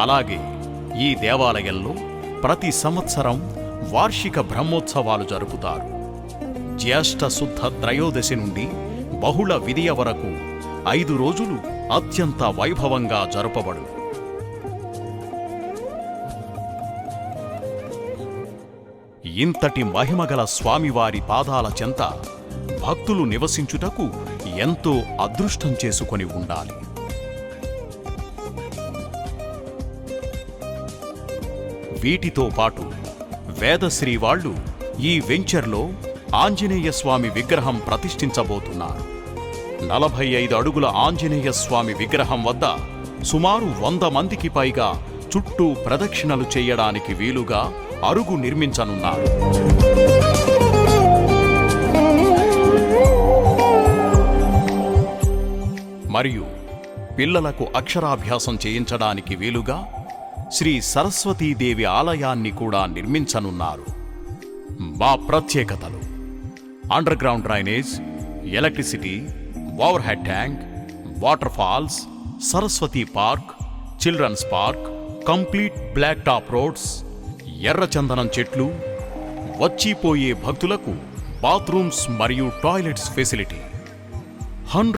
అలాగే ఈ దేవాలయంలో ప్రతి సంవత్సరం వార్షిక బ్రహ్మోత్సవాలు జరుపుతారు. జ్యేష్ఠ శుద్ధ త్రయోదశి నుండి బహుళ విదియ వరకు 5 రోజులు అత్యంత వైభవంగా జరుపబడు. ఇంతటి మహిమగల స్వామివారి పాదాల చెంత భక్తులు నివసించుటకు ఎంతో అదృష్టం చేసుకొని ఉండాలి. వీటితో పాటు వేదశ్రీ వాళ్ళు ఈ వెంచర్లో ఆంజనేయ స్వామి విగ్రహం ప్రతిష్ఠించబోతున్నారు. 45 అడుగుల ఆంజనేయ స్వామి విగ్రహం వద్ద సుమారు 100 మందికి పైగా చుట్టూ ప్రదక్షిణలు చేయడానికి వీలుగా అరుగు నిర్మించనున్నారు. మరియు పిల్లలకు అక్షరాభ్యాసం చేయించడానికి వీలుగా శ్రీ సరస్వతీదేవి ఆలయాన్ని కూడా నిర్మించనున్నారు. మా ప్రత్యేకతలు: underground drainage, electricity, overhead tank, waterfalls, Saraswati park, children's park, complete black top roads, ఎర్రచందనం చెట్లు, వచ్చిపోయే భక్తులకు బాత్రూమ్స్ మరియు టాయిలెట్స్ ఫెసిలిటీ, 100